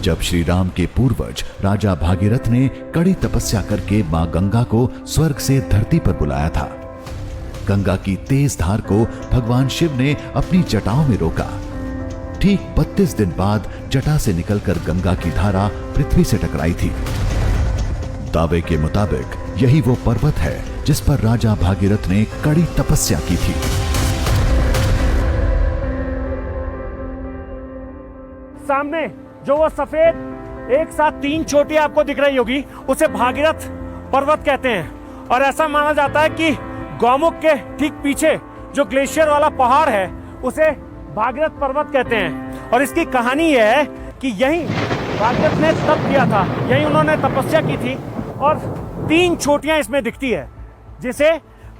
जब श्री राम के पूर्वज राजा भागीरथ ने कड़ी तपस्या करके मां गंगा को स्वर्ग से धरती पर बुलाया था। गंगा की तेज धार को भगवान शिव ने अपनी जटाओं में रोका। ठीक 32 दिन बाद जटा से निकलकर गंगा की धारा पृथ्वी से टकराई थी। दावे के मुताबिक यही वो पर्वत है जिस पर राजा भागीरथ ने कड़ी तपस्या की थी। सामने जो वो सफेद एक साथ 3 चोटियां आपको दिख रही होगी, उसे भागीरथ पर्वत कहते हैं। और ऐसा माना जाता है कि गौमुख के ठीक पीछे जो ग्लेशियर वाला पहाड़ है उसे भागीरथ पर्वत कहते हैं। और इसकी कहानी यह है कि यहीं भागीरथ ने तप किया था, यहीं उन्होंने तपस्या की थी। और 3 चोटियां इसमें दिखती है जिसे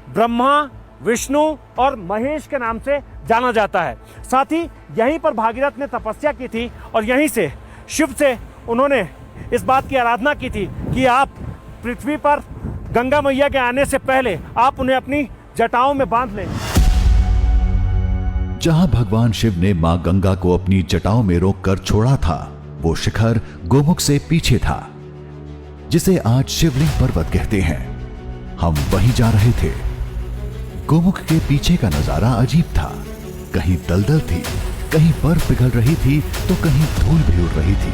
ब्रह्मा, विष्णु और महेश के नाम से जाना जाता है। साथ ही यहीं पर भागीरथ ने तपस्या की थी और यहीं से शिव से उन्होंने इस बात की आराधना की थी कि आप पृथ्वी पर गंगा मैया के आने से पहले आप उन्हें अपनी जटाओं में बांध लें। जहां भगवान शिव ने मां गंगा को अपनी जटाओं में रोककर छोड़ा था, वो शिखर गोमुख से पीछे था, जिसे आज शिवलिंग पर्वत कहते हैं। हम वहीं जा रहे थे। गोमुख के पीछे का नजारा अजीब था। कहीं दलदल थी, कहीं बर्फ पिघल रही थी, तो कहीं धूल भी उड़ रही थी।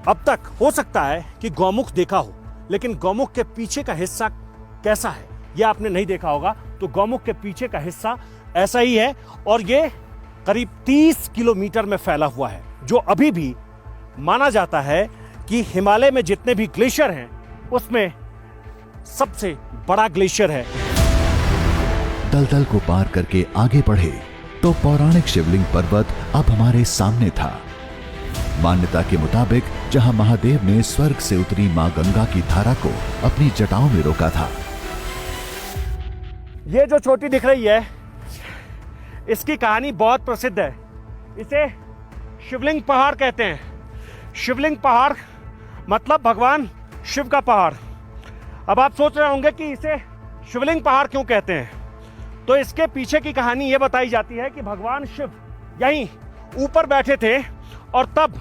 अब तक हो सकता है कि गौमुख देखा हो, लेकिन गौमुख के पीछे का हिस्सा कैसा है यह आपने नहीं देखा होगा। तो गौमुख के पीछे का हिस्सा ऐसा ही है और ये करीब 30 किलोमीटर में फैला हुआ है, जो अभी भी माना जाता है कि हिमालय में जितने भी ग्लेशियर हैं उसमें सबसे बड़ा ग्लेशियर है। दलदल को पार करके आगे बढ़े तो पौराणिक शिवलिंग पर्वत अब हमारे सामने था। मान्यता के मुताबिक जहां महादेव ने स्वर्ग से उतरी मां गंगा की धारा को अपनी जटाओं में रोका था। ये जो चोटी दिख रही है इसकी कहानी बहुत प्रसिद्ध है। इसे शिवलिंग पहाड़ कहते हैं। शिवलिंग पहाड़ मतलब भगवान शिव का पहाड़। अब आप सोच रहे होंगे कि इसे शिवलिंग पहाड़ क्यों कहते हैं। तो इसके पीछे की कहानी यह बताई जाती है कि भगवान शिव यहीं ऊपर बैठे थे और तब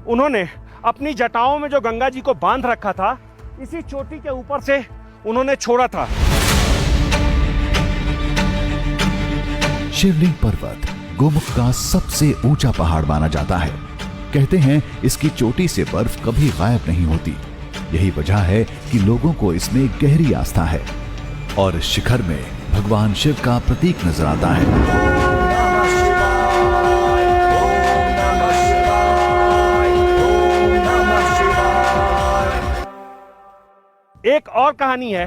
उन्होंने अपनी जटाओं में जो गंगा जी को बांध रखा था, इसी चोटी के ऊपर से उन्होंने छोड़ा था। शिवलिंग पर्वत गोमुख का सबसे ऊंचा पहाड़ माना जाता है। कहते हैं इसकी चोटी से बर्फ कभी गायब नहीं होती। यही वजह है कि लोगों को इसमें गहरी आस्था है और शिखर में भगवान शिव का प्रतीक नजर आता है। एक और कहानी है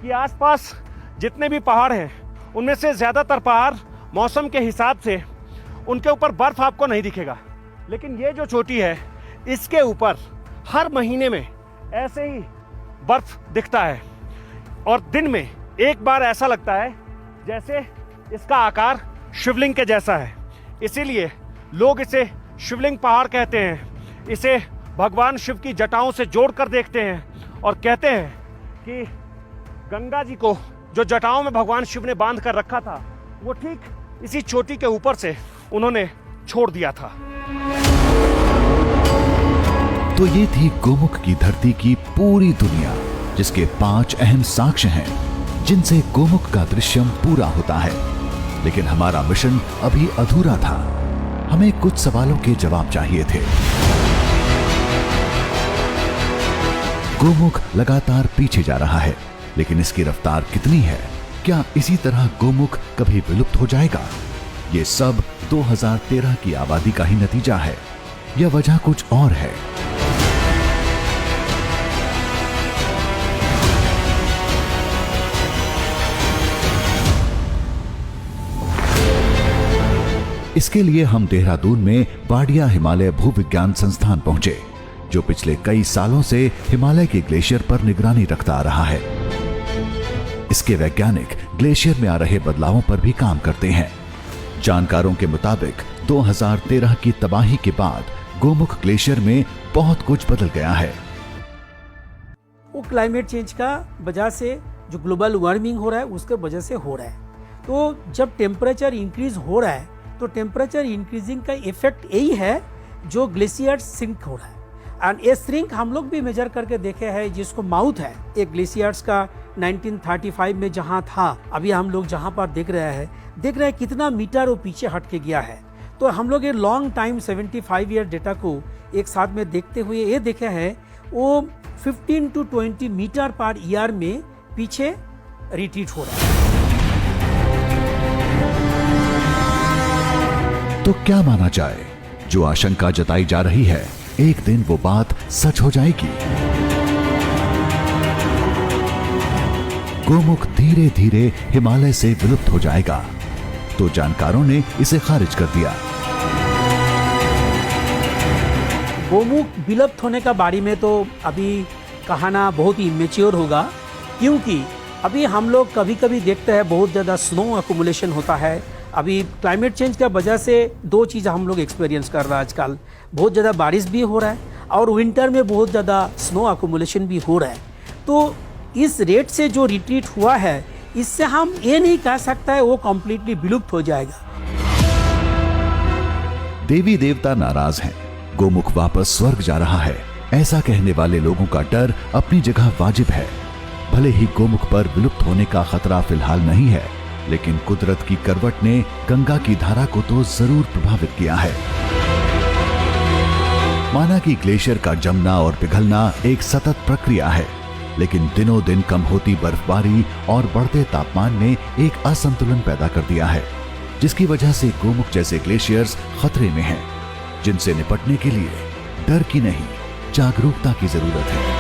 कि आसपास जितने भी पहाड़ हैं उनमें से ज्यादातर पहाड़ मौसम के हिसाब से उनके ऊपर बर्फ आपको नहीं दिखेगा, लेकिन ये जो चोटी है इसके ऊपर हर महीने में ऐसे ही बर्फ दिखता है और दिन में एक बार ऐसा लगता है जैसे इसका आकार शिवलिंग के जैसा है। इसीलिए लोग इसे शिवलिंग पहाड़ कहते हैं। इसे भगवान शिव की जटाओं से जोड़कर देखते हैं और कहते हैं कि गंगा जी को जो जटाओं में भगवान शिव ने बांध कर रखा था, वो ठीक इसी चोटी के ऊपर से उन्होंने छोड़ दिया था। तो ये थी गोमुख की धरती की पूरी दुनिया, जिसके 5 अहम साक्ष्य हैं, जिनसे गोमुख का दृश्यम पूरा होता है। लेकिन हमारा मिशन अभी अधूरा था। हमें कुछ सवालों के जवाब चाहिए थे। गोमुख लगातार पीछे जा रहा है, लेकिन इसकी रफ्तार कितनी है? क्या इसी तरह गोमुख कभी विलुप्त हो जाएगा? ये सब 2013 की आबादी का ही नतीजा है या वजह कुछ और है? इसके लिए हम देहरादून में बाडिया हिमालय भूविज्ञान संस्थान पहुंचे, जो पिछले कई सालों से हिमालय के ग्लेशियर पर निगरानी रखता आ रहा है। इसके वैज्ञानिक ग्लेशियर में आ रहे बदलावों पर भी काम करते हैं। जानकारों के मुताबिक 2013 की तबाही के बाद गोमुख ग्लेशियर में बहुत कुछ बदल गया है। वो क्लाइमेट चेंज का वजह से जो ग्लोबल वार्मिंग हो रहा है उसके वजह से हो रहा है। तो जब टेम्परेचर इंक्रीज हो रहा है तो तो टेम्परेचर इंक्रीजिंग का इफेक्ट यही है जो ग्लेशियर सिंक हो रहा है। एंड ये श्रिंक हम लोग भी मेजर करके देखे हैं, जिसको माउथ है एक ग्लेशियर्स का 1935 में जहां था, अभी हम लोग जहां पर देख रहे हैं कितना मीटर वो पीछे हट के गया है। तो हम लोग ये लॉन्ग टाइम 75 ईयर डेटा को एक साथ में देखते हुए ये देखे हैं वो 15 to 20 मीटर पर ईयर में पीछे रिट्रीट हो रहा है। तो क्या माना जाए? जो आशंका जताई जा रही है, एक दिन वो बात सच हो जाएगी। गोमुख धीरे धीरे हिमालय से विलुप्त हो जाएगा, तो जानकारों ने इसे खारिज कर दिया। गोमुख विलुप्त होने का बारे में तो अभी कहना बहुत ही इमेच्योर होगा, क्योंकि अभी हम लोग कभी कभी देखते हैं बहुत ज़्यादा स्नो अकुमुलेशन होता है। अभी क्लाइमेट चेंज की वजह से दो चीज़ हम लोग एक्सपीरियंस कर रहे हैं आजकल, बहुत ज़्यादा बारिश भी हो रहा है और विंटर में बहुत ज़्यादा स्नो अकुमुलेशन भी हो रहा है। तो इस रेट से जो रिट्रीट हुआ है, इससे हम ये नहीं कह सकता है वो कम्प्लीटली विलुप्त हो जाएगा। देवी देवता नाराज हैं, गोमुख वापस स्वर्ग जा रहा है, ऐसा कहने वाले लोगों का डर अपनी जगह वाजिब है। भले ही गोमुख पर विलुप्त होने का खतरा फिलहाल नहीं है, लेकिन कुदरत की करवट ने गंगा की धारा को तो जरूर प्रभावित किया है। माना कि ग्लेशियर का जमना और पिघलना एक सतत प्रक्रिया है, लेकिन दिनों दिन कम होती बर्फबारी और बढ़ते तापमान ने एक असंतुलन पैदा कर दिया है, जिसकी वजह से गोमुख जैसे ग्लेशियर्स खतरे में हैं, जिनसे निपटने के लिए डर की नहीं, जागरूकता की जरूरत है।